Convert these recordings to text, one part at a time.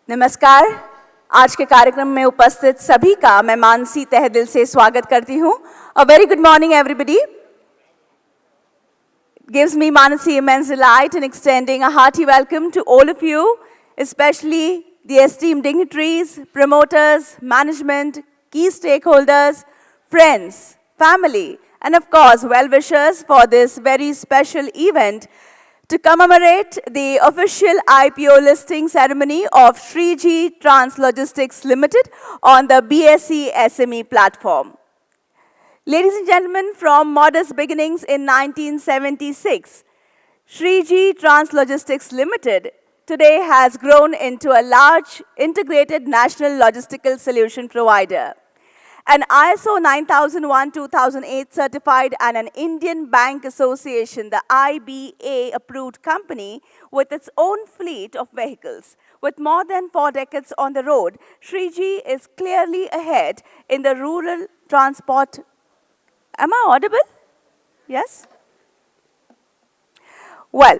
नमस्कार। आज के कार्यक्रम में उपस्थित सभी का मैं मानसी तहे दिल से स्वागत करती हूँ। A very good morning, everybody. It gives me, Manasi, immense delight in extending a hearty welcome to all of you, especially the esteemed dignitaries, promoters, management, key stakeholders, friends, family, and of course, well-wishers for this very special event to commemorate the official IPO listing ceremony of Shreeji Translogistics Ltd on the BSE SME platform. Ladies and gentlemen, from modest beginnings in 1976, Shreeji Translogistics Ltd today has grown into a large integrated national logistical solution provider. An ISO 9001-2008 certified and an Indian Bank Association, the IBA approved company with its own fleet of vehicles. With more than 4 decades on the road, Shreeji is clearly ahead in the rural transport. Am I audible? Yes? Well,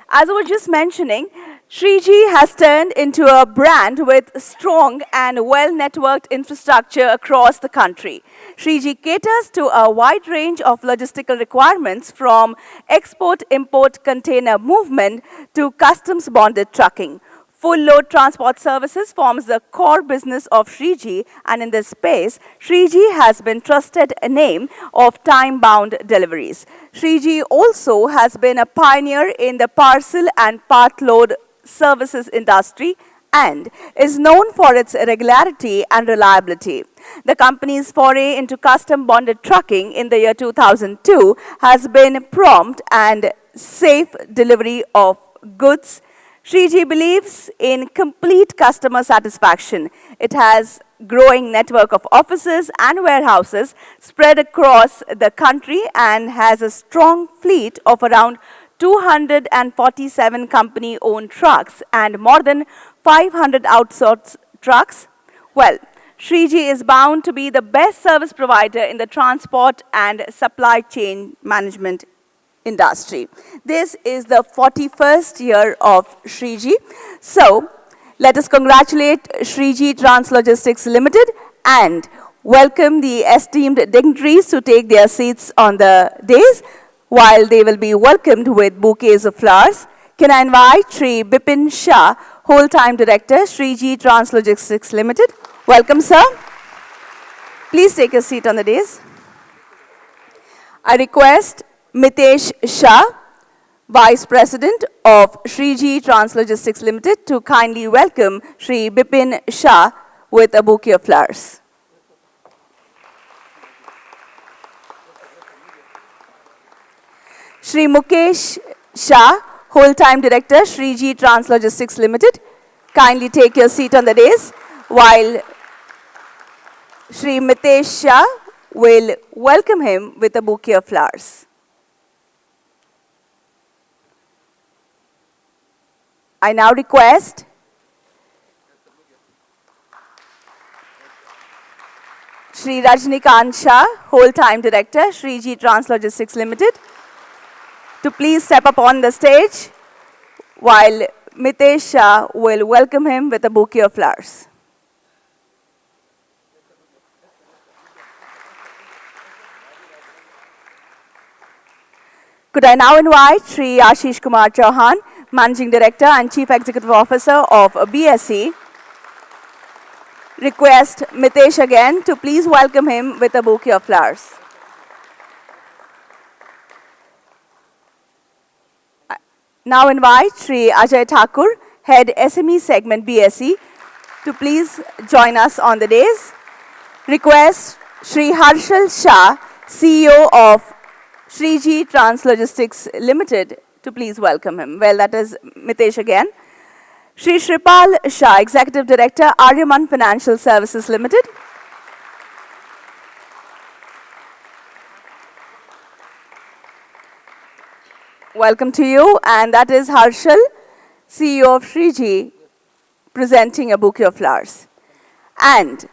as I was just mentioning, Shreeji has turned into a brand with strong and well-networked infrastructure across the country. Shreeji caters to a wide range of logistical requirements from export-import container movement to customs-bonded trucking. Full load transport services forms the core business of Shreeji, and in this space, Shreeji has been trusted a name of time-bound deliveries. Shreeji also has been a pioneer in the parcel and part load services industry and is known for its regularity and reliability. The company's foray into custom-bonded trucking in the year 2002 has been prompt and safe delivery of goods. Shreeji believes in complete customer satisfaction. It has a growing network of offices and warehouses spread across the country and has a strong fleet of around 247 company-owned trucks and more than 500 outsourced trucks. Well, Shreeji is bound to be the best service provider in the transport and supply chain management industry. This is the 41st year of Shreeji. So, let us congratulate Shreeji Translogistics Ltd and welcome the esteemed dignitaries to take their seats on the dais, while they will be welcomed with bouquets of flowers. Can I invite Shri Bipin Shah, Whole-Time Director, Shreeji Translogistics Ltd. Welcome, sir. Please take a seat on the dais. I request Mitesh Shah, Vice President of Shreeji Translogistics Ltd, to kindly welcome Shri Bipin Shah with a bouquet of flowers. Shri Mukesh Shah, Whole-Time Director, Shreeji Translogistics Ltd. Kindly take your seat on the dais, while Shri Mitesh Shah will welcome him with a bouquet of flowers. I now request Shri Rajnikant Shah, Whole-Time Director, Shreeji Translogistics Ltd, to please step up on the stage, while Mitesh Shah will welcome him with a bouquet of flowers. Could I now invite Shri Ashish Kumar Chauhan, Managing Director and Chief Executive Officer of BSE, request Mitesh again to please welcome him with a bouquet of flowers. Now invite Shri Ajay Thakur, Head SME Segment BSE, to please join us on the dais. Request Shri Harshal Shah, CEO of Shreeji Translogistics Ltd, to please welcome him. Well, that is Mitesh again. Shri Shripal Shah, Executive Director, Aryaman Financial Services Ltd. Welcome to you, and that is Harshal, CEO of Shreeji, presenting a bouquet of flowers. And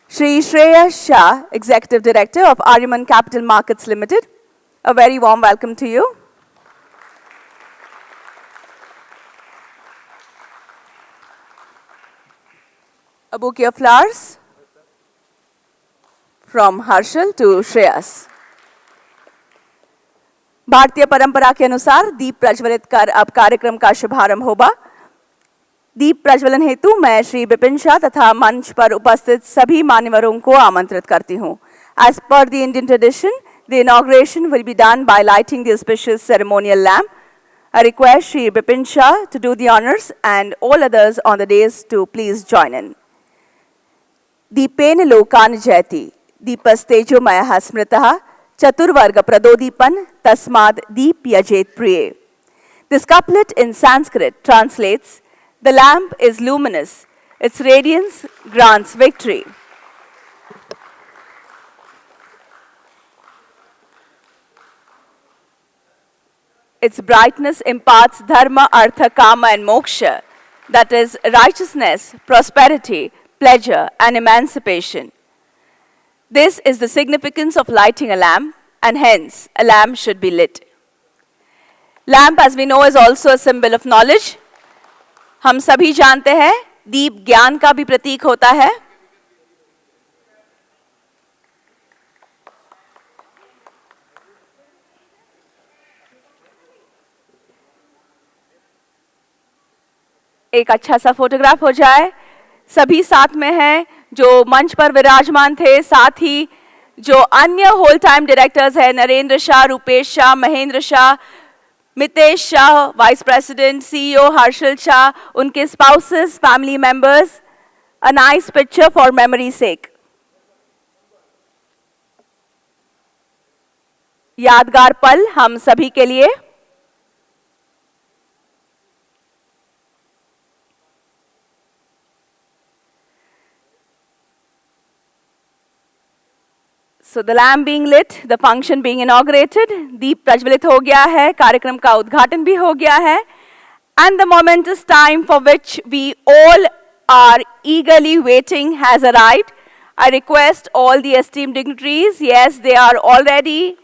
Shri Shreya Shah, Executive Director of Aryaman Capital Markets Ltd. A very warm welcome to you. A bouquet of flowers from Harshal to Shreyas. भारतीय परंपरा के अनुसार दीप प्रज्वलित कर अब कार्यक्रम का शुभारंभ होगा। दीप प्रज्वलन हेतु मैं श्री विपिन शाह तथा मंच पर उपस्थित सभी मान्यवरों को आमंत्रित करती हूं। As per the Indian tradition, the inauguration will be done by lighting the auspicious ceremonial lamp. I request Shri Vipin Shah to do the honors and all others on the dais to please join in. Deepen lokan jayati, deepastejo maya smritaha, chaturvarga pradodipan, tasmad deep yajet priye. This couplet in Sanskrit translates, the lamp is luminous, its radiance grants victory. Its brightness imparts dharma, artha, kama and moksha, that is righteousness, prosperity, pleasure and emancipation. This is the significance of lighting a lamp, and hence a lamp should be lit. Lamp, as we know, is also a symbol of knowledge. हम सभी जानते हैं दीप ज्ञान का भी प्रतीक होता है। एक अच्छा सा फोटोग्राफ हो जाए। सभी साथ में हैं जो मंच पर विराजमान थे, साथ ही जो अन्य होल टाइम डायरेक्टर्स हैं, Narendra Shah, Rupesh Shah, Mahendra Shah, Mitesh Shah, vice president, CEO Harshal Shah, उनके spouses, family members, a nice picture for memory sake. यादगार पल हम सभी के लिए। So the lamp being lit, the function being inaugurated, दीप प्रज्वलित हो गया है, कार्यक्रम का उद्घाटन भी हो गया है, and the momentous time for which we all are eagerly waiting has arrived. I request all the esteemed dignitaries, yes, they are already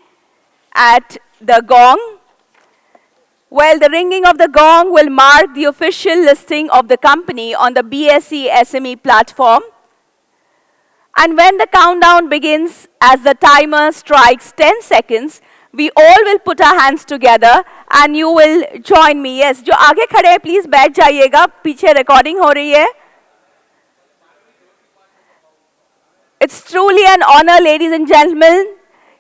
at the gong. Well, the ringing of the gong will mark the official listing of the company on the BSE SME platform. And when the countdown begins, as the timer strikes 10 seconds, we all will put our hands together and you will join me. Yes, जो आगे खड़े हैं, please बैठ जाइएगा, पीछे recording हो रही है. It's truly an honor, ladies and gentlemen,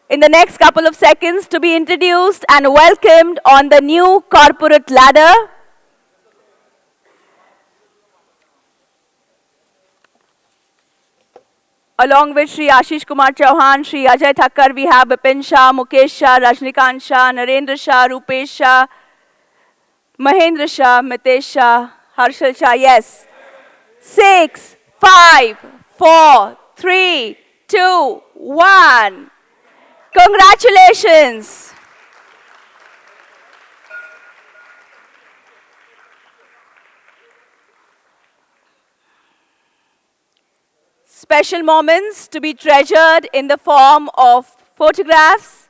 in the next couple of seconds to be introduced and welcomed on the new corporate ladder. Along with Shri Ashish Kumar Chauhan, Shri Ajay Thakkar, we have Vipin Shah, Mukesh Shah, Rajnikant Shah, Narendra Shah, Rupesh Shah, Mahendra Shah, Mitesh Shah, Harshal Shah. Yes. 6, 5, 4, 3, 2, 1. Congratulations. Special moments to be treasured in the form of photographs.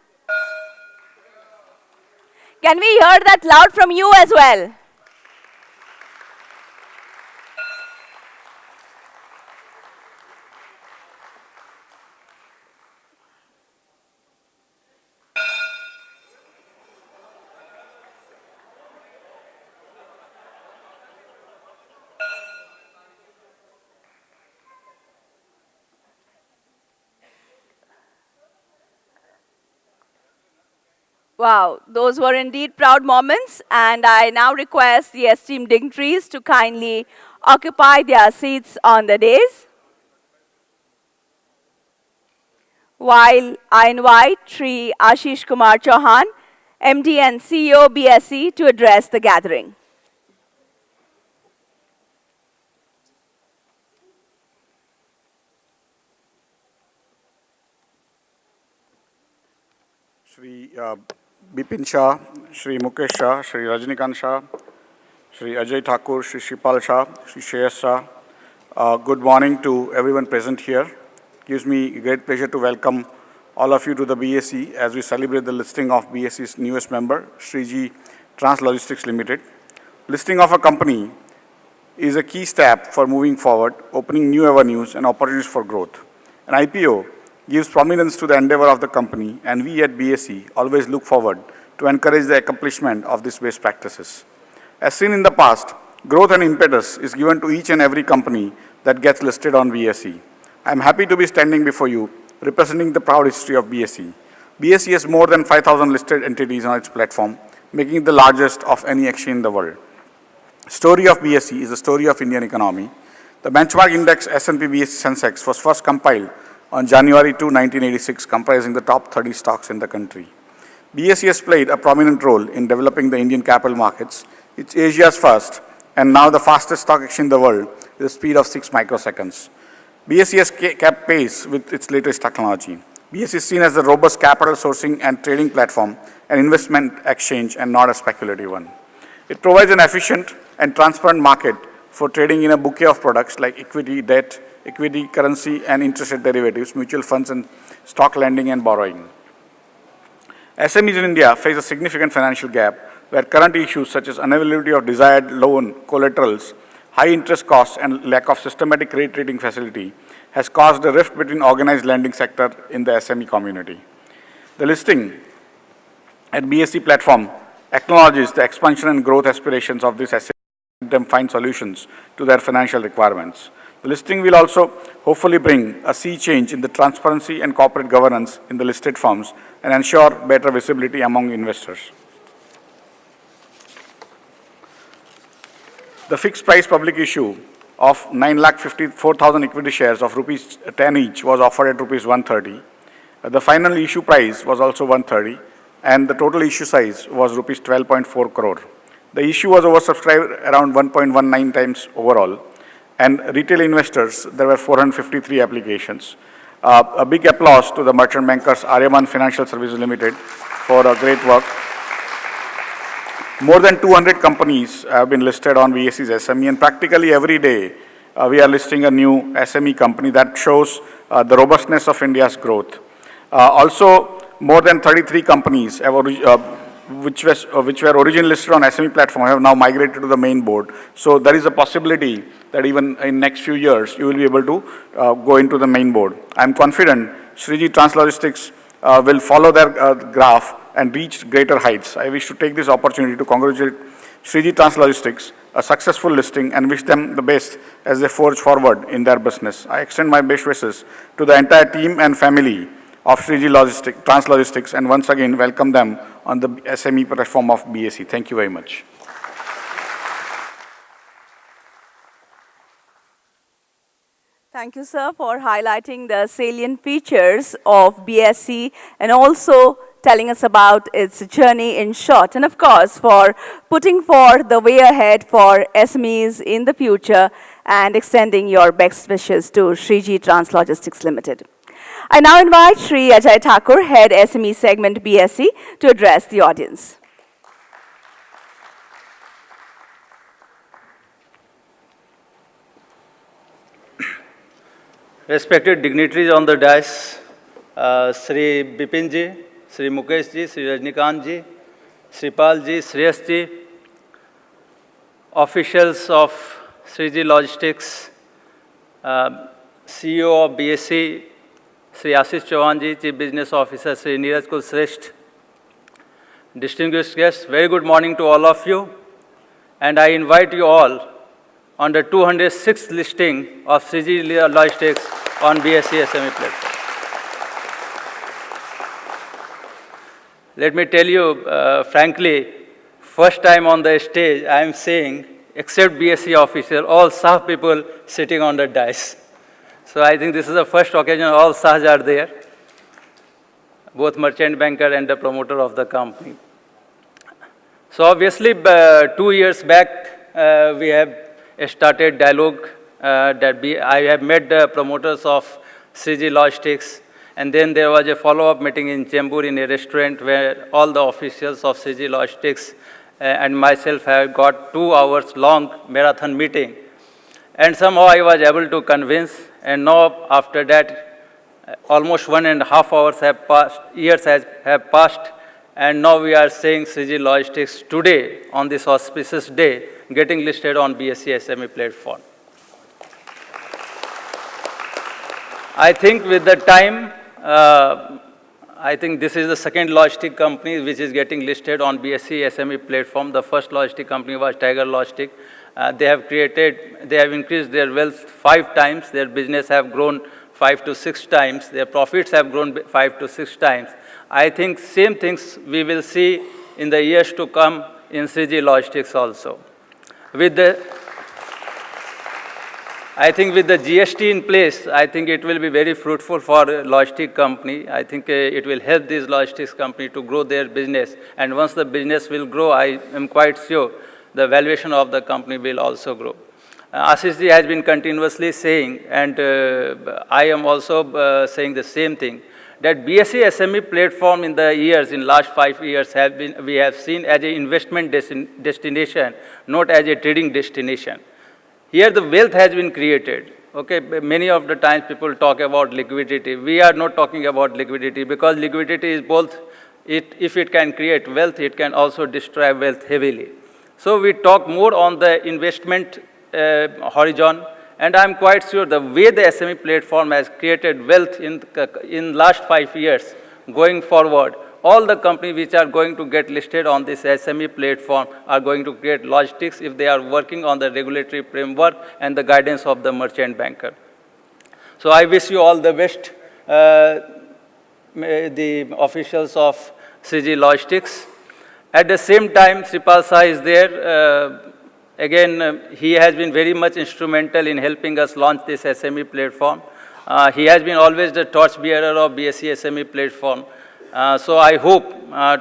Can we hear that loud from you as well? Wow, those were indeed proud moments, and I now request the esteemed dignitaries to kindly occupy their seats on the dais, while I invite Shri Ashish Kumar Chauhan, MD and CEO BSE, to address the gathering. Shri Bipin Shah, Shri Mukesh Shah, Shri Rajnikant Shah, Shri Ajay Thakur, Shri Shipal Shah, Shri Shreyas Shah. Good morning to everyone present here. It gives me great pleasure to welcome all of you to the BSE as we celebrate the listing of BSE's newest member, Shreeji Translogistics Ltd. Listing of a company is a key step for moving forward, opening new avenues and opportunities for growth. An IPO gives prominence to the endeavor of the company, and we at BSE always look forward to encourage the accomplishment of these best practices. As seen in the past, growth and impetus is given to each and every company that gets listed on BSE. I am happy to be standing before you, representing the proud history of BSE. BSE has more than 5,000 listed entities on its platform, making it the largest of any exchange in the world. Story of BSE is the story of Indian economy. The benchmark index S&P BSE Sensex was first compiled on January 2, 1986, comprising the top 30 stocks in the country. BSE has played a prominent role in developing the Indian capital markets. It's Asia's first and now the fastest stock exchange in the world with a speed of 6 microseconds. BSE has kept pace with its latest technology. BSE is seen as a robust capital sourcing and trading platform, an investment exchange, and not a speculative one. It provides an efficient and transparent market for trading in a bouquet of products like equity, debt, equity, currency, and interest rate derivatives, mutual funds, and stock lending and borrowing. SMEs in India face a significant financial gap where current issues such as unavailability of desired loan collaterals, high interest costs, and lack of systematic credit rating facility has caused a rift between organized lending sector in the SME community. The listing at BSE platform acknowledges the expansion and growth aspirations of this SME and them find solutions to their financial requirements. The listing will also hopefully bring a sea change in the transparency and corporate governance in the listed firms and ensure better visibility among investors. The fixed price public issue of 9,54,000 equity shares of rupees 10 each was offered at rupees 130. The final issue price was also 130, and the total issue size was rupees 12.4 crore. The issue was oversubscribed around 1.19 times overall, and retail investors, there were 453 applications. A big applause to the merchant bankers Aryaman Financial Services Limited for a great work. More than 200 companies have been listed on BSE's SME, and practically every day we are listing a new SME company. That shows the robustness of India's growth. Also, more than 33 companies have which were originally listed on SME platform have now migrated to the main board. So there is a possibility that even in next few years, you will be able to go into the main board. I'm confident Shreeji Translogistics will follow their graph and reach greater heights. I wish to take this opportunity to congratulate Shreeji Translogistics, a successful listing, and wish them the best as they forge forward in their business. I extend my best wishes to the entire team and family of Shreeji Translogistics, and once again welcome them on the SME platform of BSE. Thank you very much. Thank you, sir, for highlighting the salient features of BSE and also telling us about its journey in short. And of course, for putting forth the way ahead for SMEs in the future and extending your best wishes to Shreeji Translogistics Ltd. I now invite Shri Ajay Thakur, Head SME Segment BSE, to address the audience. Respected dignitaries on the dais, Sri Bipin ji, Sri Mukesh ji, Sri Rajnikant ji, Sripal ji, Shreyas ji, officials of Shreeji Logistics, CEO of BSE, Sri Ashish Chauhan ji, Chief Business Officer, Sri Neeraj Kulsresht, distinguished guests, very good morning to all of you. And I invite you all on the 206th listing of Shreeji Logistics on BSE SME platform. Let me tell you, frankly, first time on the stage, I am saying, except BSE official, all staff people sitting on the dais. So I think this is the first occasion all Sahs are there, both merchant banker and the promoter of the company. So obviously, 2 years back, we have started dialogue I have met the promoters of Shreeji Logistics, and then there was a follow-up meeting in Chembur in a restaurant where all the officials of Shreeji Logistics and myself have got 2 hours long marathon meeting. And somehow I was able to convince, and now after that, almost 1.5 hours have passed, years have passed, And now we are seeing Shreeji Logistics today, on this auspicious day, getting listed on BSE SME platform. I think with the time, I think this is the second logistic company which is getting listed on BSE SME platform. The first logistic company was Tiger Logistic. They have increased their wealth 5 times. Their business have grown 5 to 6 times. Their profits have grown 5 to 6 times. I think same things we will see in the years to come in Shreeji Logistics also. I think with the GST in place, I think it will be very fruitful for a logistic company. I think it will help these logistics company to grow their business. And once the business will grow, I am quite sure the valuation of the company will also grow. Ashish ji has been continuously saying, and I am also saying the same thing, that BSE SME platform in the years, in last 5 years, we have seen as an investment destination, not as a trading destination. Here the wealth has been created. Okay, many of the times people talk about liquidity. We are not talking about liquidity because liquidity is both, if it can create wealth, it can also destroy wealth heavily. So we talk more on the investment horizon, and I'm quite sure the way the SME platform has created wealth in last 5 years, going forward, all the companies which are going to get listed on this SME platform are going to create logistics if they are working on the regulatory framework and the guidance of the merchant banker. So I wish you all the best, the officials of Shreeji Logistics. At the same time, Sripal Shah is there. Again, he has been very much instrumental in helping us launch this SME platform. He has been always the torchbearer of BSE SME platform. So I hope,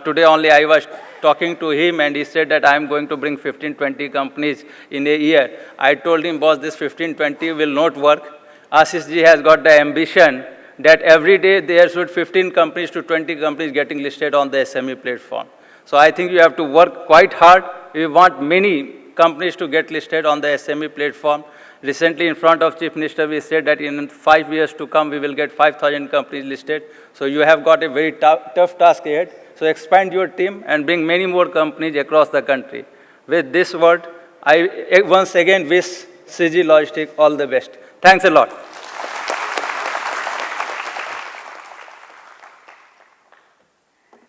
today only I was talking to him and he said that I am going to bring 15-20 companies in a year. I told him, boss, this 15-20 will not work. Ashish ji has got the ambition that every day there should 15 companies to 20 companies getting listed on the SME platform. So I think you have to work quite hard. We want many companies to get listed on the SME platform. Recently, in front of Chief Minister, we said that in 5 years to come, we will get 5,000 companies listed. So you have got a very tough task ahead. So expand your team and bring many more companies across the country. With this word, I once again wish Shreeji Logistics all the best. Thanks a lot.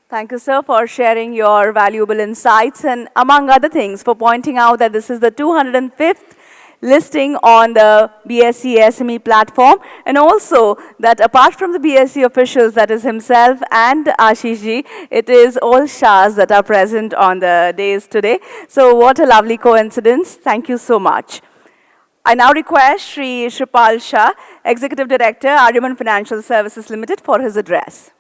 Thank you, sir, for sharing your valuable insights and, among other things, for pointing out that this is the 205th listing on the BSE SME platform, and also that apart from the BSE officials, that is himself and Ashish ji, it is all Shahs that are present on the days today. So what a lovely coincidence. Thank you so much. I now request Shri Shripal Shah, Executive Director, Aryaman Financial Services Limited, for his address.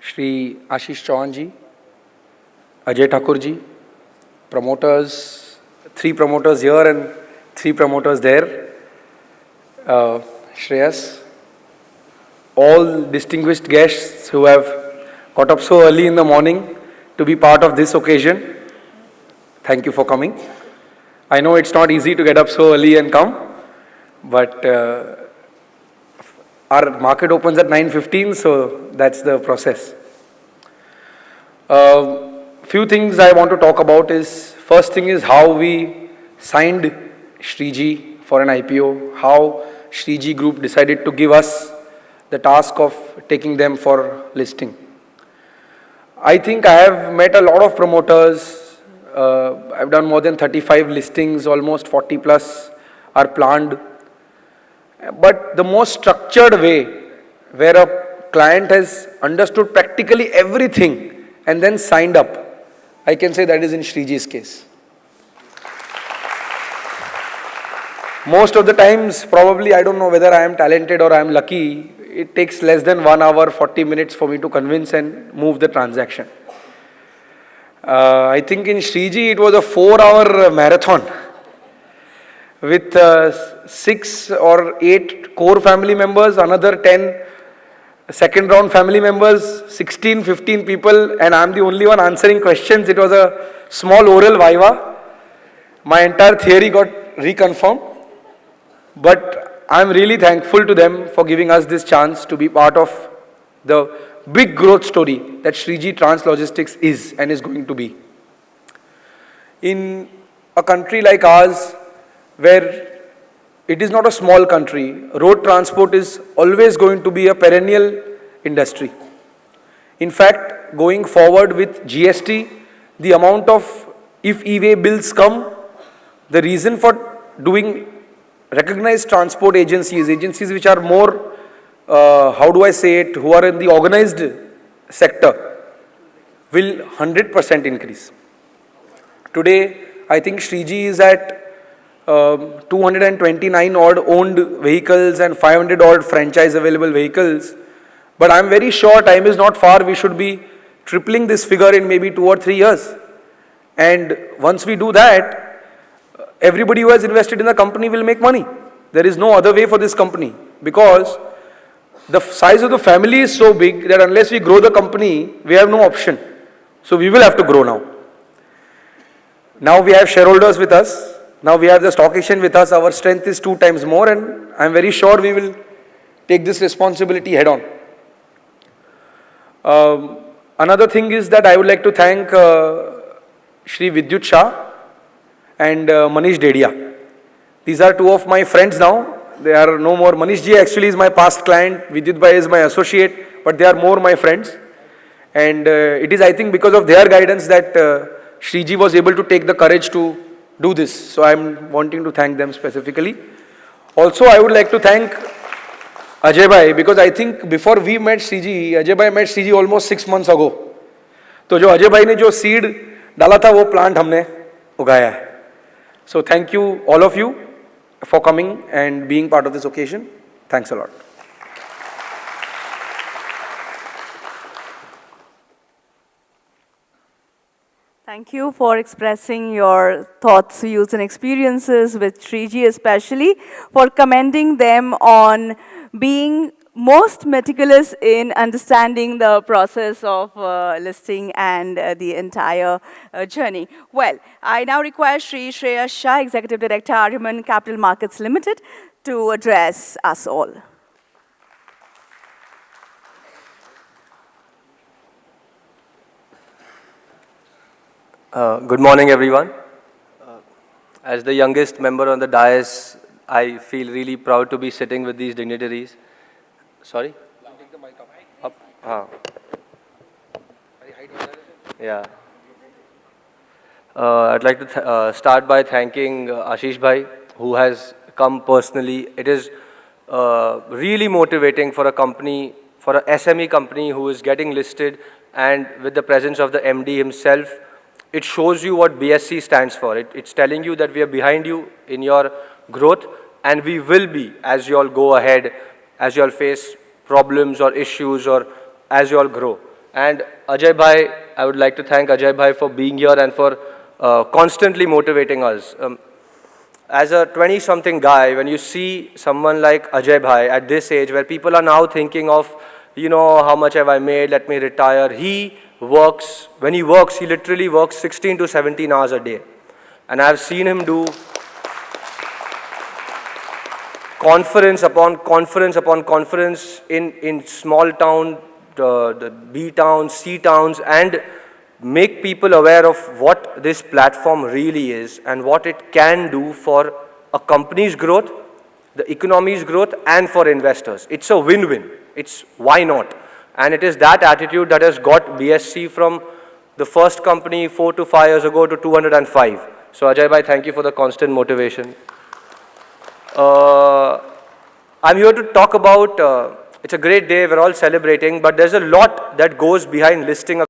Shri Ashish Chauhan ji, Ajay Thakur ji, promoters, 3 promoters here and 3 promoters there, Shreyas, all distinguished guests who have got up so early in the morning to be part of this occasion, thank you for coming. I know it's not easy to get up so early and come, but our market opens at 9:15, so that's the process. Few things I want to talk about is, first thing is how we signed Shreeji for an IPO, how Shreeji Group decided to give us the task of taking them for listing. I think I have met a lot of promoters. I've done more than 35 listings, almost 40 plus are planned. But the most structured way, where a client has understood practically everything and then signed up, I can say that is in Shreeji's case. Most of the times, probably, I don't know whether I am talented or I am lucky, it takes less than 1 hour, 40 minutes for me to convince and move the transaction. I think in Shreeji, it was a 4-hour marathon with 6 or 8 core family members, another 10 second round family members, 16, 15 people, and I'm the only one answering questions. It was a small oral viva. My entire theory got reconfirmed. But I'm really thankful to them for giving us this chance to be part of the big growth story that Shreeji Translogistics is and is going to be. In a country like ours, where it is not a small country, road transport is always going to be a perennial industry. In fact, going forward with GST, the amount of, if e-way bills come, the reason for doing recognized transport agencies which are more, how do I say it, who are in the organized sector, will 100% increase. Today, I think Shreeji is at 229 odd owned vehicles and 500 odd franchise available vehicles. But I'm very sure time is not far. We should be tripling this figure in maybe 2 or 3 years. And once we do that, everybody who has invested in the company will make money. There is no other way for this company, because the size of the family is so big that unless we grow the company, we have no option. So we will have to grow now. Now we have shareholders with us. Now we have the stock exchange with us. Our strength is 2 times more, and I'm very sure we will take this responsibility head on. Another thing is that I would like to thank Shri Vidyut Shah and Manish Dedia. These are 2 of my friends now. They are no more. Manish ji actually is my past client. Vidyut Bhai is my associate, but they are more my friends. And it is, I think, because of their guidance that Shreeji was able to take the courage to do this. So I'm wanting to thank them specifically. Also, I would like to thank Ajay Bhai, because I think before we met Shreeji, Ajay Bhai met Shreeji almost 6 months ago. तो जो अजय भाई ने जो seed डाला था वो plant हमने उगाया है. So thank you all of you for coming and being part of this occasion. Thanks a lot. Thank you for expressing your thoughts, views, and experiences with Shreeji, especially for commending them on being most meticulous in understanding the process of listing and the entire journey. Well, I now request Shri Shreya Shah, Executive Director, Aryaman Capital Markets Limited, to address us all. Good morning, everyone. As the youngest member on the dais, I feel really proud to be sitting with these dignitaries. Sorry? Take the mic up. Yeah. I'd like to start by thanking Ashish Bhai, who has come personally. It is really motivating for a company, for a SME company who is getting listed, and with the presence of the MD himself. It shows you what BSC stands for. It's telling you that we are behind you in your growth, and we will be as you all go ahead, as you all face problems or issues, or as you all grow. And Ajay Bhai, I would like to thank Ajay Bhai for being here and for constantly motivating us. As a 20-something guy, when you see someone like Ajay Bhai at this age, where people are now thinking of, you know, how much have I made, let me retire. When he works, he literally works 16 to 17 hours a day. And I've seen him do conference upon conference upon conference in small town, the B towns, C towns, and make people aware of what this platform really is and what it can do for a company's growth, the economy's growth, and for investors. It's a win-win. It's why not? And it is that attitude that has got BSC from the first company 4 to 5 years ago to 205. So Ajay Bhai, thank you for the constant motivation. I'm here to talk about, it's a great day, we're all celebrating, but there's a lot that goes behind listing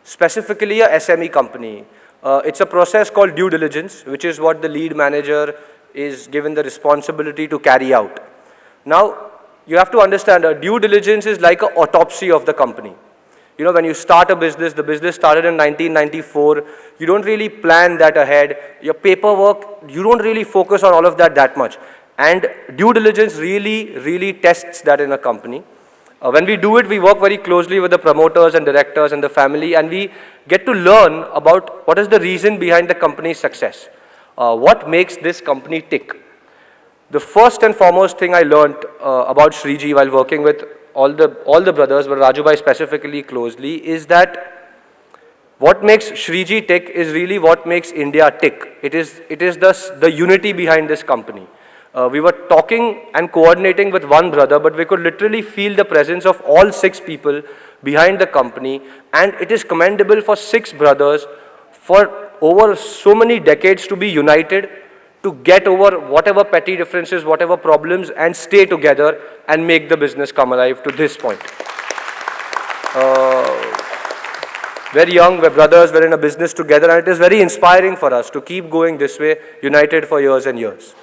specifically a SME company. It's a process called due diligence, which is what the lead manager is given the responsibility to carry out. Now, you have to understand, a due diligence is like an autopsy of the company. You know, when you start a business, the business started in 1994, you don't really plan that ahead. Your paperwork, you don't really focus on all of that much. And due diligence really tests that in a company. When we do it, we work very closely with the promoters and directors and the family, and we get to learn about what is the reason behind the company's success. What makes this company tick. The first and foremost thing I learned about Shreeji while working with all the brothers, but Rajubhai specifically closely, is that what makes Shreeji tick is really what makes India tick. It is the unity behind this company. We were talking and coordinating with one brother, but we could literally feel the presence of all 6 people behind the company, and it is commendable for 6 brothers for over so many decades to be united, to get over whatever petty differences, whatever problems, and stay together and make the business come alive to this point. Very young, we're brothers, we're in a business together, and it is very inspiring for us to keep going this way, united for years and years.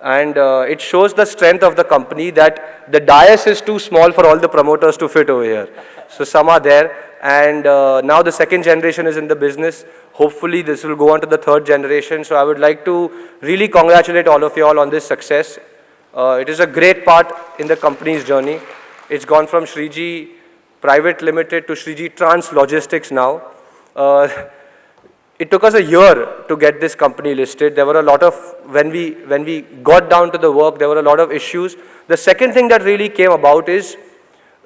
And it shows the strength of the company that the dais is too small for all the promoters to fit over here. So some are there, and now the second generation is in the business. Hopefully this will go on to the third generation. So I would like to really congratulate all of you all on this success. It is a great part in the company's journey. It's gone from Shreeji Private Limited to Shreeji Translogistics now. It took us a year to get this company listed. There were a lot of, when we got down to the work, there were a lot of issues. The second thing that really came about is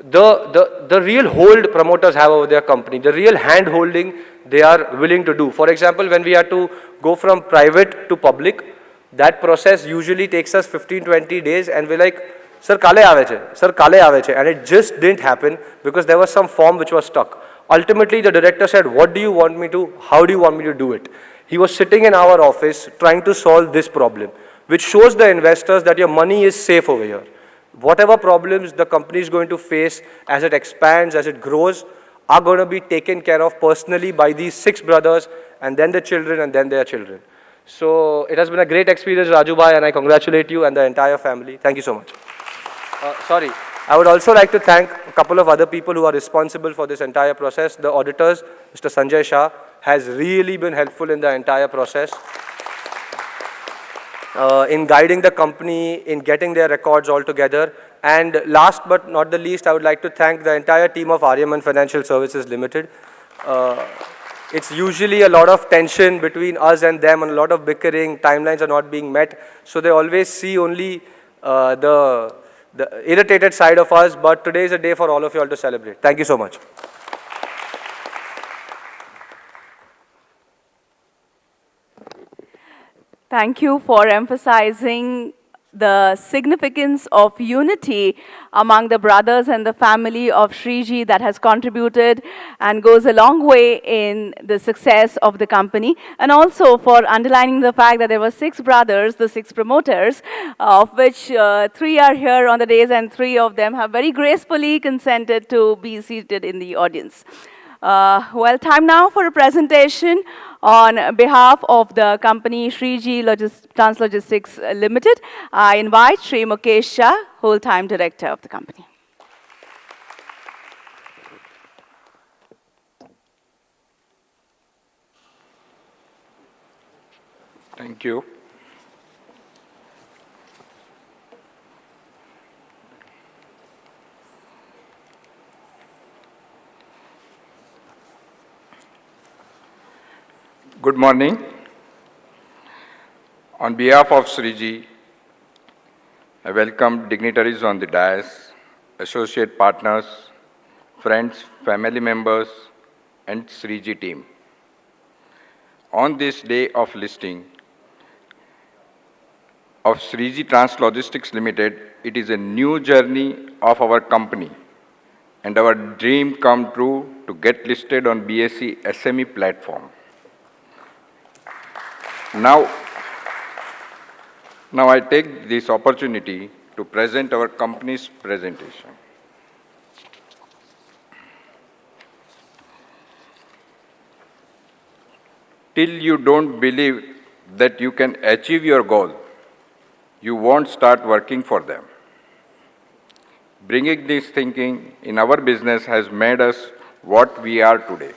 the real hold promoters have over their company, the real hand holding they are willing to do. For example, when we had to go from private to public, that process usually takes us 15-20 days, and we're like, sir, kale aave chhe, sir, kale aave chhe. And it just didn't happen because there was some form which was stuck. Ultimately, the director said, what do you want me to, how do you want me to do it? He was sitting in our office trying to solve this problem, which shows the investors that your money is safe over here. Whatever problems the company is going to face as it expands, as it grows, are going to be taken care of personally by these 6 brothers, and then the children, and then their children. So it has been a great experience, Rajubhai, and I congratulate you and the entire family. Thank you so much. Sorry. I would also like to thank a couple of other people who are responsible for this entire process. The auditors, Mr. Sanjay Shah, has really been helpful in the entire process. In guiding the company, in getting their records all together. And last but not the least, I would like to thank the entire team of Aryaman Financial Services Limited. It's usually a lot of tension between us and them, and a lot of bickering, timelines are not being met. So they always see only the irritated side of us, but today is a day for all of you all to celebrate. Thank you so much. Thank you for emphasizing the significance of unity among the brothers and the family of Shreeji that has contributed and goes a long way in the success of the company, and also for underlining the fact that there were 6 brothers, the 6 promoters, of which 3 are here on the days, and 3 of them have very gracefully consented to be seated in the audience. Well, time now for a presentation on behalf of the company Shreeji Translogistics Ltd. I invite Shri Mukesh Shah, whole-time director of the company. Thank you. Good morning. On behalf of Shreeji, I welcome dignitaries on the dais, associate partners, friends, family members, and Shreeji team. On this day of listing of Shreeji Translogistics Ltd, it is a new journey of our company and our dream come true to get listed on BSE SME platform. Now I take this opportunity to present our company's presentation. Till you don't believe that you can achieve your goal, you won't start working for them. Bringing this thinking in our business has made us what we are today.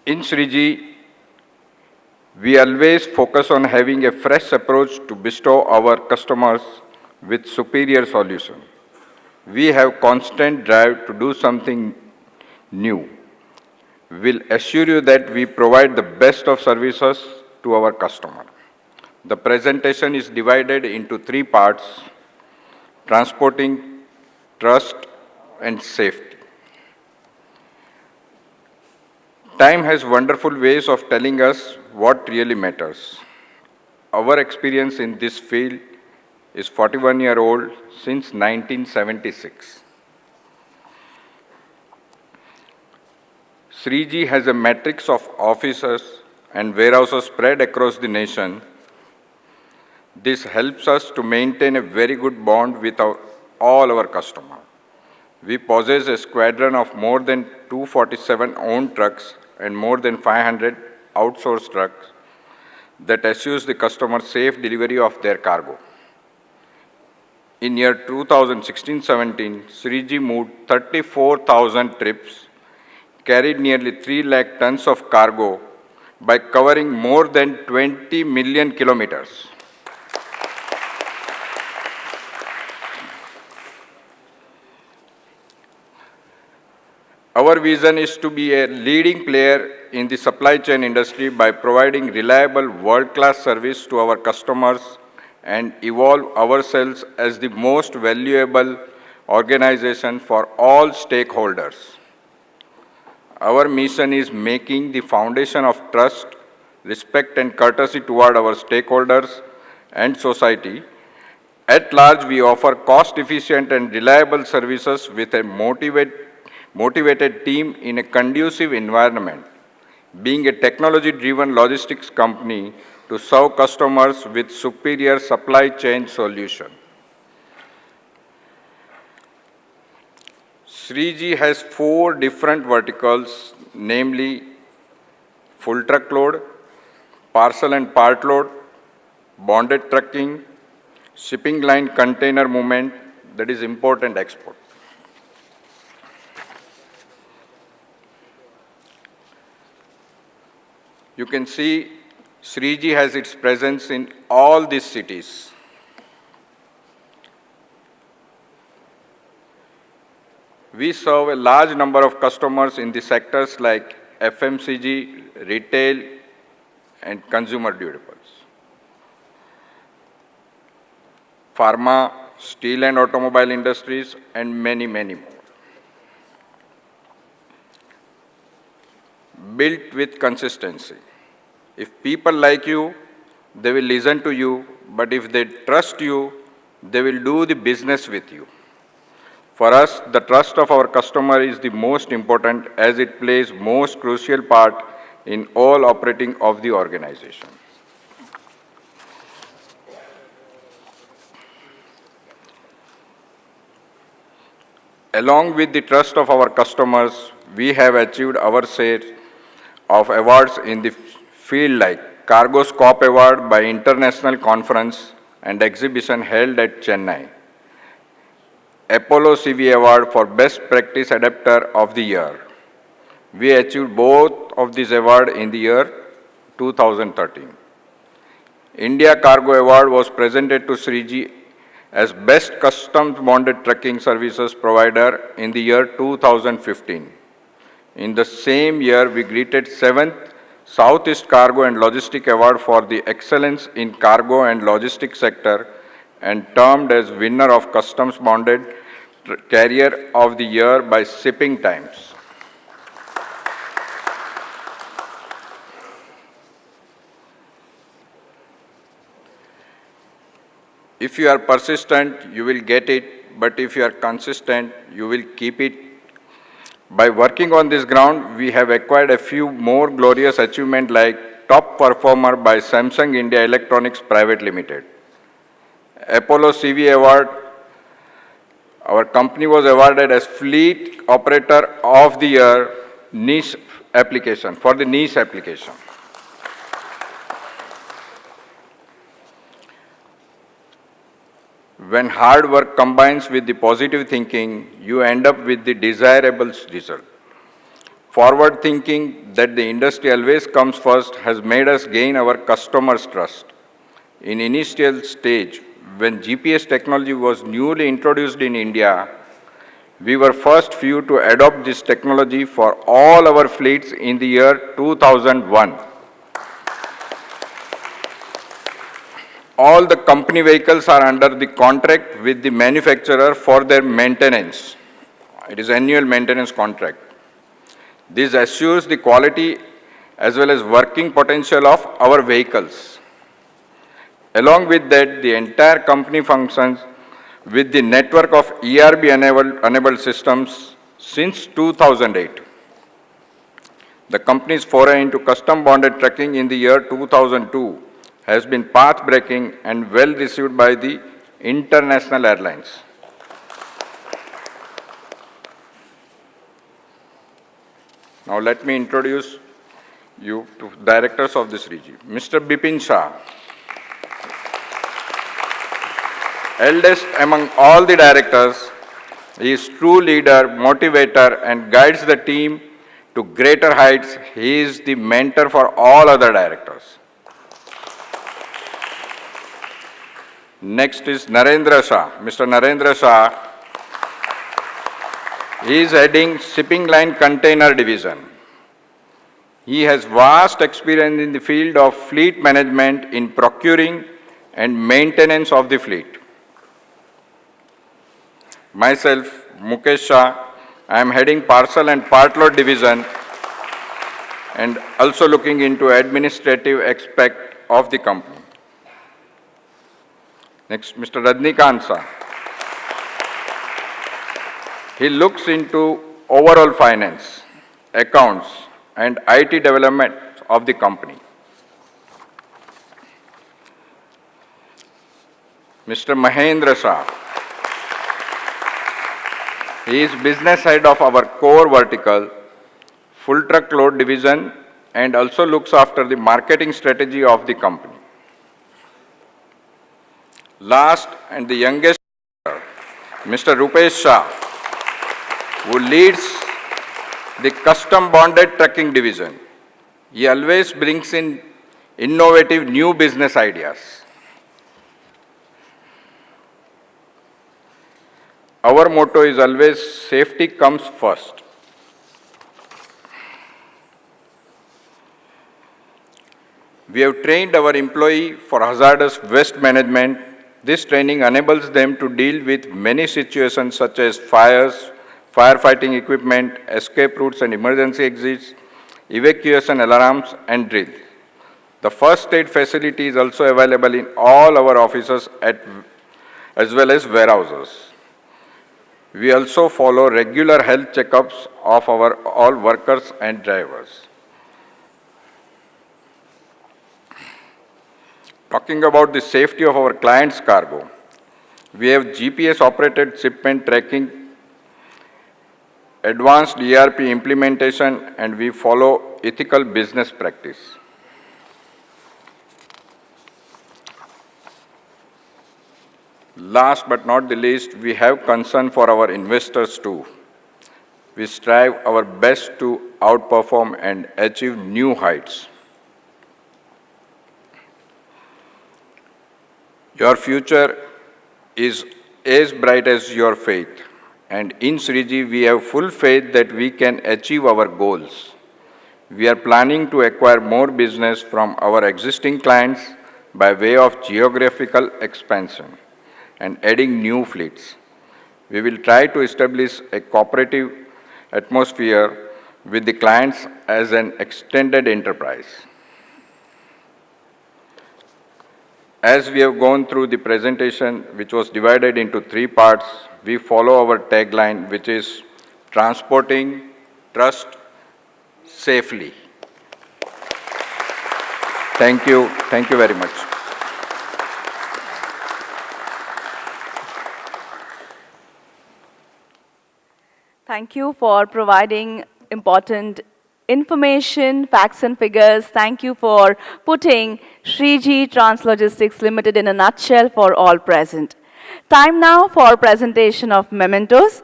In Shreeji, we always focus on having a fresh approach to bestow our customers with superior solution. We have constant drive to do something new. will assure you that we provide the best of services to our customer. The presentation is divided into three parts: transporting, trust, and safety. Time has wonderful ways of telling us what really matters. Our experience in this field is 41-year-old since 1976. Shreeji has a matrix of offices and warehouses spread across the nation. This helps us to maintain a very good bond with all our customers. We possess a squadron of more than 247 owned trucks and more than 500 outsourced trucks that assures the customer safe delivery of their cargo. In year 2016-17, Shreeji moved 34,000 trips, carried nearly 3 lakh tons of cargo by covering more than 20 million kilometers. Our vision is to be a leading player in the supply chain industry by providing reliable world-class service to our customers and evolve ourselves as the most valuable organization for all stakeholders. Our mission is making the foundation of trust, respect, and courtesy toward our stakeholders and society. At large, we offer cost-efficient and reliable services with a motivated team in a conducive environment, being a technology-driven logistics company to serve customers with superior supply chain solution. Shreeji has 4 different verticals, namely full truckload, parcel and part load, bonded trucking, shipping line container movement, that is import and export. You can see Shreeji has its presence in all these cities. We serve a large number of customers in the sectors like FMCG, retail, and consumer durables, pharma, steel and automobile industries, and many, many more. Built with consistency. If people like you, they will listen to you, but if they trust you, they will do the business with you. For us, the trust of our customer is the most important as it plays most crucial part in all operating of the organization. Along with the trust of our customers, we have achieved our share of awards in the field like Cargo Scope Award by International Conference and Exhibition held at Chennai, Apollo CV Award for Best Practice Adapter of the Year. We achieved both of these awards in the year 2013. India Cargo Award was presented to Shreeji as Best Customs Bonded Trucking Services Provider in the year 2015. In the same year, we greeted 7th Southeast Cargo and Logistic Award for the Excellence in Cargo and Logistics Sector and termed as winner of Customs Bonded Carrier of the Year by Shipping Times. If you are persistent, you will get it, but if you are consistent, you will keep it. By working on this ground, we have acquired a few more glorious achievements like Top Performer by Samsung India Electronics Private Limited, Apollo CV Award. Our company was awarded as Fleet Operator of the Year niche application, for the niche application. When hard work combines with the positive thinking, you end up with the desirable result. Forward thinking that the industry always comes first has made us gain our customers' trust. In initial stage, when GPS technology was newly introduced in India, We were first few to adopt this technology for all our fleets in the year 2001. All the company vehicles are under the contract with the manufacturer for their maintenance. It is annual maintenance contract. This assures the quality as well as working potential of our vehicles. Along with that, the entire company functions with the network of ERB-enabled systems since 2008. The company's foray into custom bonded trucking in the year 2002 has been path-breaking and well received by the international airlines. Now let me introduce you to directors of this Shreeji. Mr. Bipin Shah, eldest among all the directors, he is true leader, motivator, and guides the team to greater heights. He is the mentor for all other directors. Next is Narendra Shah. Mr. Narendra Shah, he is heading Shipping Line Container Division. He has vast experience in the field of fleet management in procuring and maintenance of the fleet. Myself, Mukesh Shah, I am heading Parcel and Part Load Division and also looking into administrative aspect of the company. Next, Mr. Rajnikant Shah. He looks into overall finance, accounts, and IT development of the company. Mr. Mahendra Shah. He is business head of our core vertical, full truckload division, and also looks after the marketing strategy of the company. Last and the youngest, Mr. Rupesh Shah, who leads the custom bonded trucking division. He always brings in innovative new business ideas. Our motto is always safety comes first. We have trained our employee for hazardous waste management. This training enables them to deal with many situations such as fires, firefighting equipment, escape routes and emergency exits, evacuation alarms and drill. The first aid facility is also available in all our offices as well as warehouses. We also follow regular health checkups of our all workers and drivers. Talking about the safety of our clients' cargo, we have GPS-operated shipment tracking, advanced ERP implementation, and we follow ethical business practice. Last but not the least, we have concern for our investors too. We strive our best to outperform and achieve new heights. Your future is as bright as your faith, and in Shreeji we have full faith that we can achieve our goals. We are planning to acquire more business from our existing clients by way of geographical expansion and adding new fleets. We will try to establish a cooperative atmosphere with the clients as an extended enterprise. As we have gone through the presentation, which was divided into 3 parts, we follow our tagline, which is transporting trust safely. Thank you. Thank you very much. Thank you for providing important information, facts and figures. Thank you for putting Shreeji Translogistics Ltd in a nutshell for all present. Time now for presentation of mementos.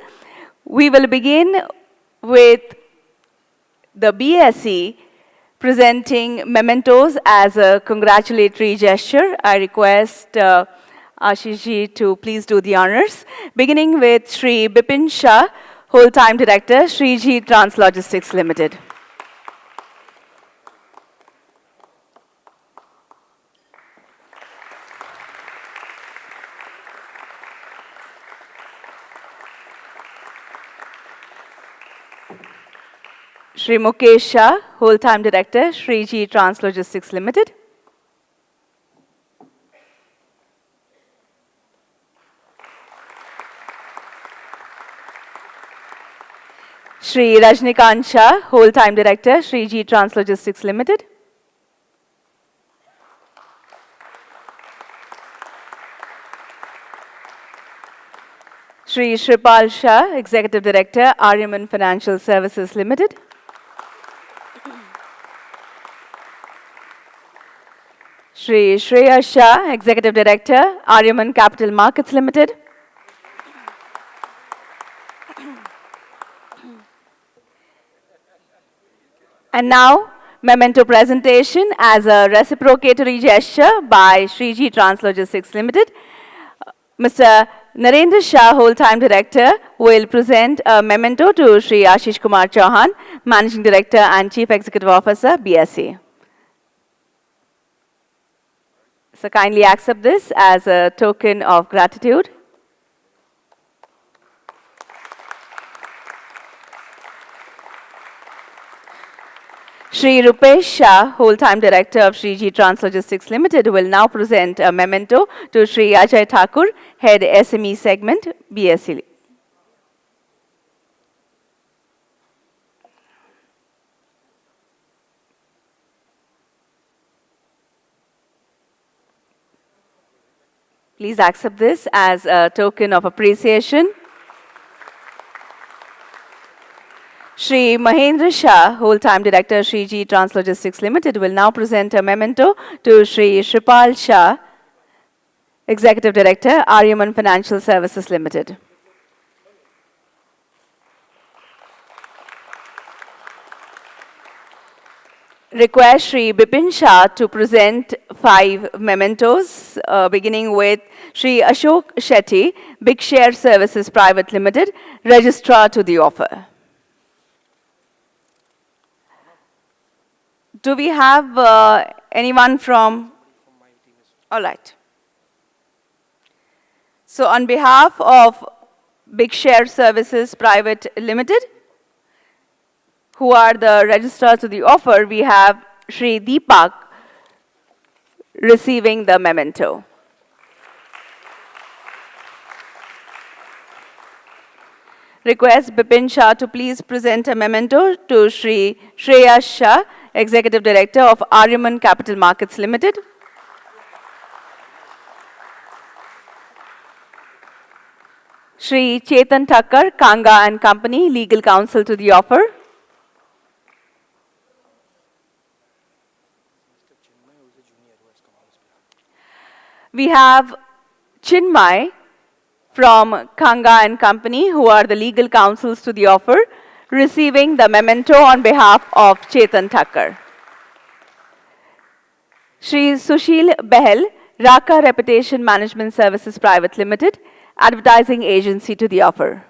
We will begin with the BSE presenting mementos as a congratulatory gesture. I request Ashish ji to please do the honors, beginning with Shri Bipin Shah, Whole-time Director, Shreeji Translogistics Ltd. Shri Mukesh Shah, Whole-time Director, Shreeji Translogistics Ltd. Shri Rajnikant Shah, Whole-time Director, Shreeji Translogistics Ltd. Shri Shripal Shah, Executive Director, Aryaman Financial Services Ltd. Shri Shreya Shah, Executive Director, Aryaman Capital Markets Ltd. And now, memento presentation as a reciprocatory gesture by Shreeji Translogistics Ltd. Mr. Narendra Shah, Whole-time Director, will present a memento to Shri Ashish Kumar Chauhan, Managing Director and Chief Executive Officer, BSE. So kindly accept this as a token of gratitude. Shri Rupesh Shah, Whole-time Director of Shreeji Translogistics Ltd. Will now present a memento to Shri Ajay Thakur, Head SME Segment, BSE. Please accept this as a token of appreciation. Shri Mahendra Shah, Whole-time Director, Shreeji Translogistics Ltd. Will now present a memento to Shri Shripal Shah, Executive Director, Aryaman Financial Services Ltd. Request Shri Bipin Shah to present 5 mementos, beginning with Shri Ashok Shetty, Big Share Services Private Ltd., Registrar to the offer. Do we have anyone from? All right. So on behalf of Big Share Services Private Limited, who are the registrars to the offer, we have Shri Deepak receiving the memento. Request Bipin Shah to please present a memento to Shri Shreya Shah, Executive Director of Aryaman Capital Markets Ltd. Shri Chetan Thakkar, Kanga and Company, Legal Counsel to the offer. We have Chinmay from Kanga and Company, who are the legal counsels to the offer, receiving the memento on behalf of Chetan Thakkar. Shri Sushil Behel, Raka Reputation Management Services Private Limited, Advertising Agency to the offer.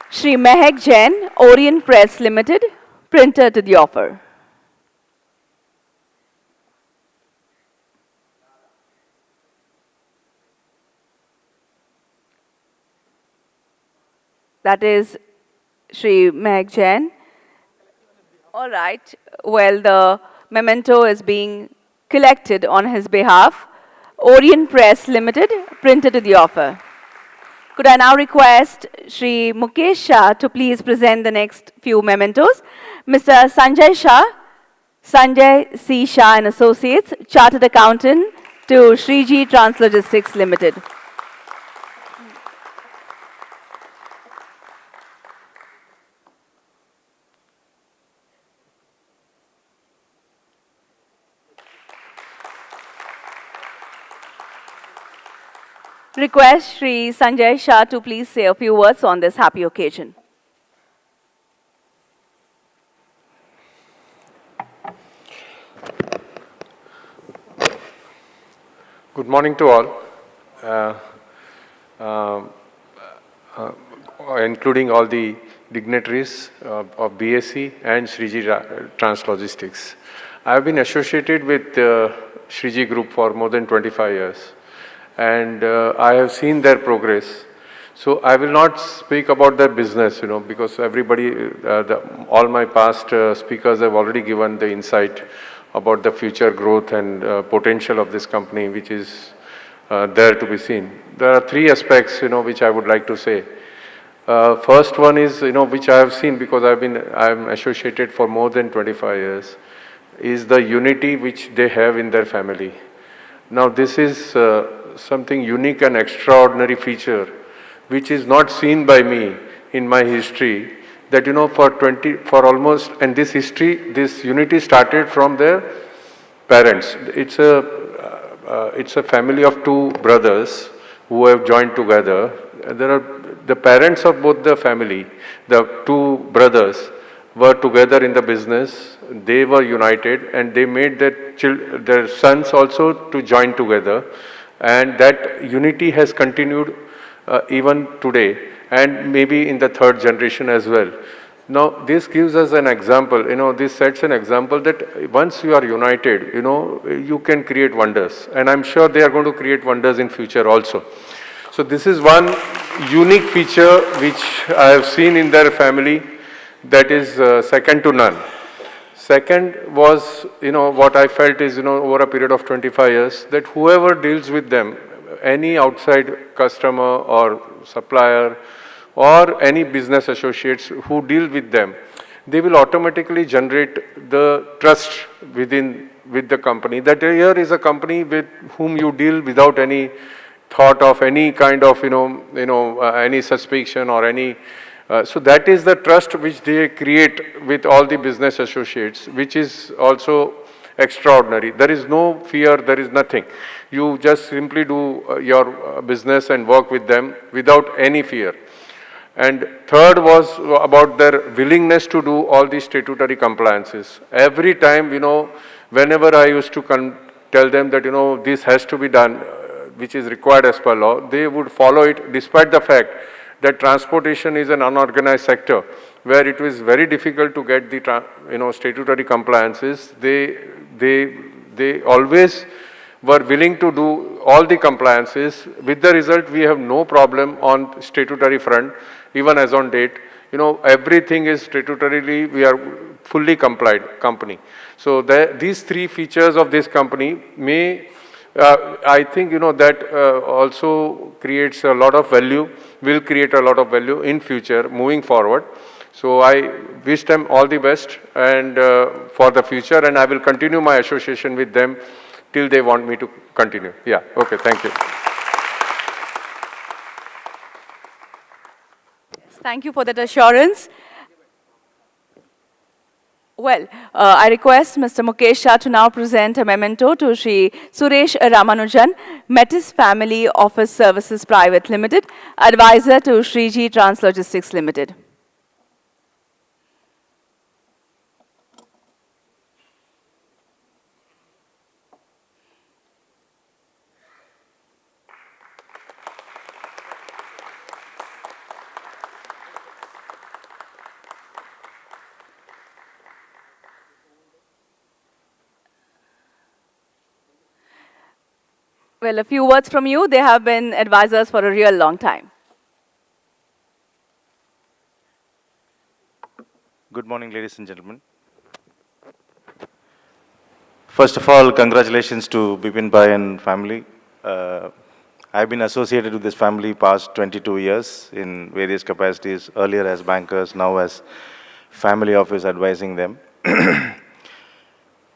Shri Mehak Jain, Orient Press Limited, printer to the offer. That is Shri Mehak Jain. All right. Well, the memento is being collected on his behalf. Orient Press Limited, printer to the offer. Could I now request Shri Mukesh Shah to please present the next few mementos? Mr. Sanjay Shah, Sanjay C. Shah and Associates, Chartered Accountant to Shreeji Translogistics Ltd. Request Shri Sanjay Shah to please say a few words on this happy occasion. Good morning to all, uh, uh, including all the dignitaries of BSc and Shreeji Translogistics. I have been associated with Shreeji Group for more than 25 years, and I have seen their progress. So I will not speak about their business, because everybody, all my past speakers have already given the insight about the future growth and potential of this company, which is there to be seen. There are three aspects, which I would like to say. First one is, which I have seen because I'm associated for more than 25 years, is the unity which they have in their family. Now, this is something unique and extraordinary feature, which is not seen by me in my history, that, for almost, and this history, this unity started from their parents. It's a family of two brothers who have joined together. There are the parents of both the family, the two brothers, were together in the business. They were united, and they made their sons also to join together. And that unity has continued even today, and maybe in the third generation as well. Now, this gives us an example, this sets an example that once you are united, you can create wonders. And I'm sure they are going to create wonders in future also. So this is one unique feature which I have seen in their family that is second to none. Second was, what I felt is, over a period of 25 years, that whoever deals with them, any outside customer or supplier or any business associates who deal with them, they will automatically generate the trust with the company. That here is a company with whom you deal without any thought of any kind of, any suspicion or any. So that is the trust which they create with all the business associates, which is also extraordinary. There is no fear, there is nothing. You just simply do your business and work with them without any fear. And third was about their willingness to do all these statutory compliances. Every time, whenever I used to tell them that, this has to be done, which is required as per law, they would follow it despite the fact that transportation is an unorganized sector where it was very difficult to get the statutory compliances. They always were willing to do all the compliances. With the result, we have no problem on statutory front, even as on date. Everything is statutorily, we are fully complied company. So these three features of this company may, I think, that also creates a lot of value, will create a lot of value in future moving forward. So I wish them all the best and for the future, and I will continue my association with them till they want me to continue. Yeah, okay, thank you. Thank you for that assurance. Well, I request Mr. Mukesh Shah to now present a memento to Shri Suresh Ramanujan, Metis Family Office Services Private Limited, advisor to Shreeji Translogistics Ltd. Well, a few words from you. They have been advisors for a real long time. Good morning, ladies and gentlemen. First of all, congratulations to Bipin Bhai and family. I've been associated with this family past 22 years in various capacities, earlier as bankers, now as family office advising them.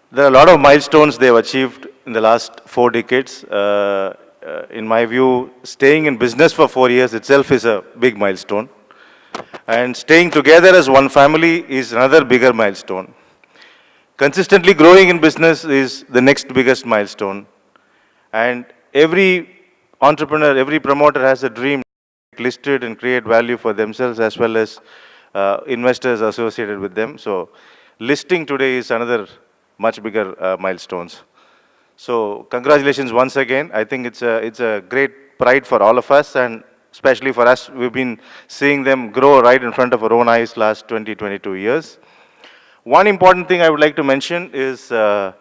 There are a lot of milestones they have achieved in the last 4 decades. In my view, staying in business for 4 years itself is a big milestone. And staying together as one family is another bigger milestone. Consistently growing in business is the next biggest milestone. And every entrepreneur, every promoter has a dream to get listed and create value for themselves as well as investors associated with them. So listing today is another much bigger milestones. So congratulations once again. I think it's a great pride for all of us, and especially for us. We've been seeing them grow right in front of our own eyes last 20, 22 years. One important thing I would like to mention is I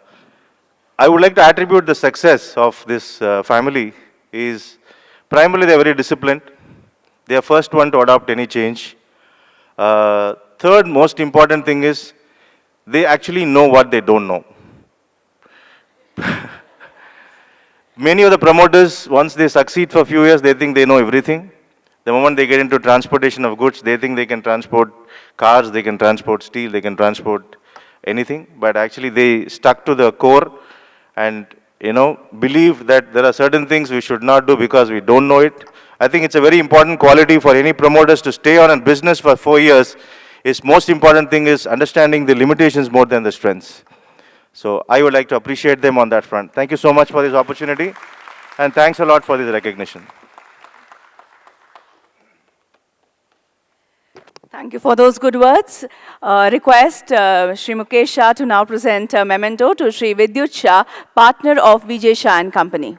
would like to attribute the success of this family is primarily they're very disciplined. They are first one to adopt any change. Third most important thing is they actually know what they don't know. Many of the promoters, once they succeed for a few years, they think they know everything. The moment they get into transportation of goods, they think they can transport cars, they can transport steel, they can transport anything. But actually they stuck to the core and, believe that there are certain things we should not do because we don't know it. I think it's a very important quality for any promoters to stay on in business for 4 years. Its most important thing is understanding the limitations more than the strengths. So I would like to appreciate them on that front. Thank you so much for this opportunity, and thanks a lot for this recognition. Thank you for those good words. Request Shri Mukesh Shah to now present a memento to Shri Vidyut Shah, partner of Vijay Shah and Company.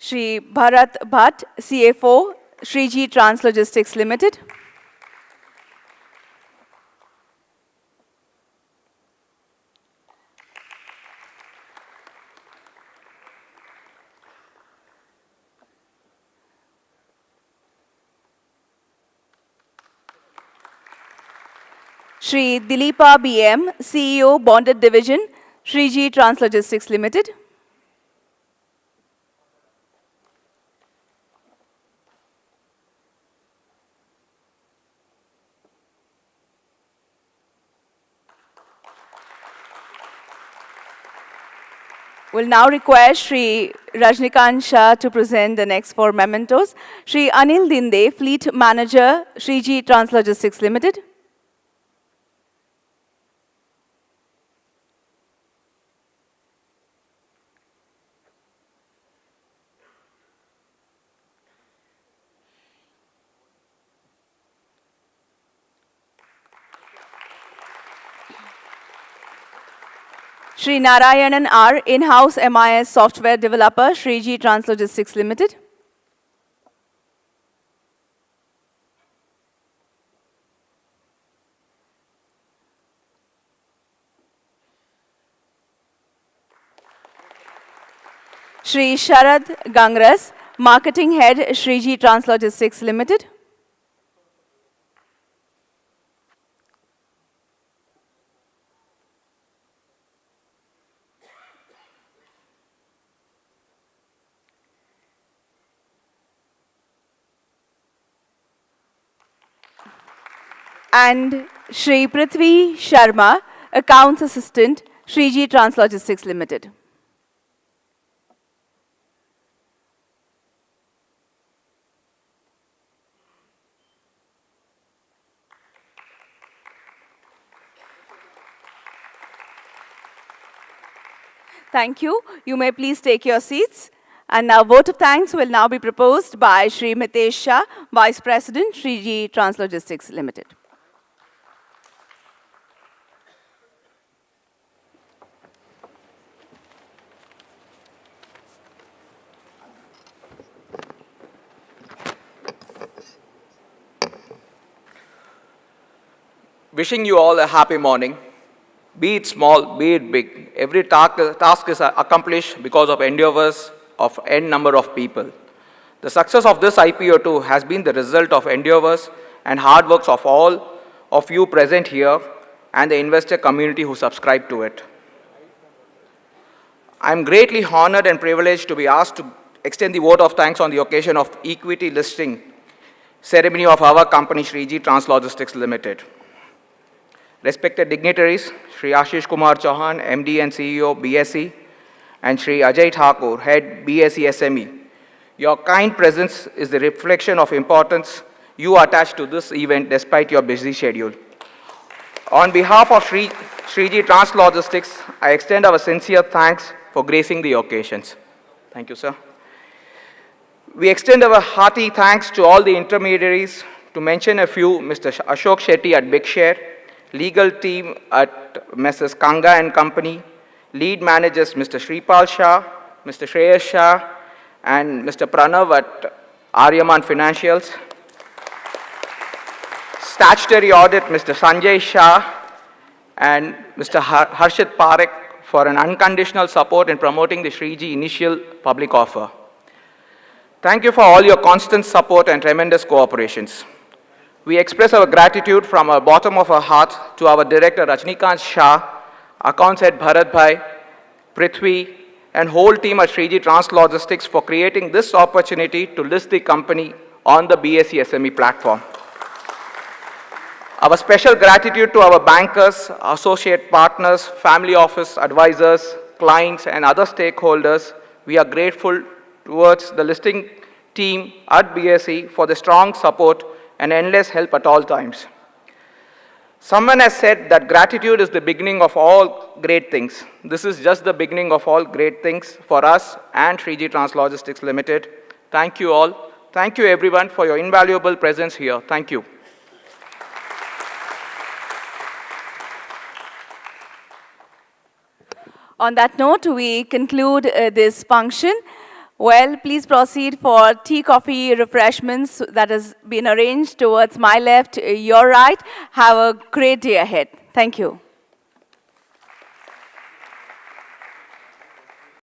Shri Bharat Bhatt, CFO, Shreeji Translogistics Ltd. Shri Dileepa BM, CEO, Bonded Division, Shreeji Translogistics Ltd. We'll now request Shri Rajnikant Shah to present the next 4 mementos. Shri Anil Dinde, Fleet Manager, Shreeji Translogistics Ltd. Shri Narayanan R, in-house MIS software developer, Shreeji Translogistics Ltd. Shri Sharad Gangras, Marketing Head, Shreeji Translogistics Ltd. And Shri Prithvi Sharma, Accounts Assistant, Shreeji Translogistics Ltd. Thank you. You may please take your seats. And now vote of thanks will now be proposed by Shri Mitesh Shah, Vice President, Shreeji Translogistics Ltd. Wishing you all a happy morning. Be it small, be it big, every task is accomplished because of endeavors of n number of people. The success of this IPO too has been the result of endeavors and hard works of all of you present here and the investor community who subscribe to it. I am greatly honored and privileged to be asked to extend the vote of thanks on the occasion of equity listing ceremony of our company, Shreeji Translogistics Ltd. Respected dignitaries, Shri Ashish Kumar Chauhan, MD and CEO, BSE, and Shri Ajay Thakur, Head, BSE SME. Your kind presence is the reflection of importance you attach to this event despite your busy schedule. On behalf of Shreeji Translogistics, I extend our sincere thanks for gracing the occasions. Thank you, sir. We extend our hearty thanks to all the intermediaries. To mention a few, Mr. Ashok Shetty at Big Share, legal team at Messrs. Kanga and Company, lead managers Mr. Shripal Shah, Mr. Shreyas Shah, and Mr. Pranav at Aryaman Financials. Statutory audit Mr. Sanjay Shah and Mr. Harshit Parekh for an unconditional support in promoting the Shreeji initial public offer. Thank you for all your constant support and tremendous cooperations. We express our gratitude from our bottom of our heart to our director Rajnikant Shah, accounts head Bharat Bhai, Prithvi, and whole team at Shreeji Translogistics for creating this opportunity to list the company on the BSE SME platform. Our special gratitude to our bankers, associate partners, family office advisors, clients, and other stakeholders. We are grateful towards the listing team at BSE for the strong support and endless help at all times. Someone has said that gratitude is the beginning of all great things. This is just the beginning of all great things for us and Shreeji Translogistics Ltd. Thank you all. Thank you everyone for your invaluable presence here. Thank you. On that note, we conclude this function. Well, please proceed for tea, coffee, refreshments that has been arranged towards my left, your right. Have a great day ahead. Thank you.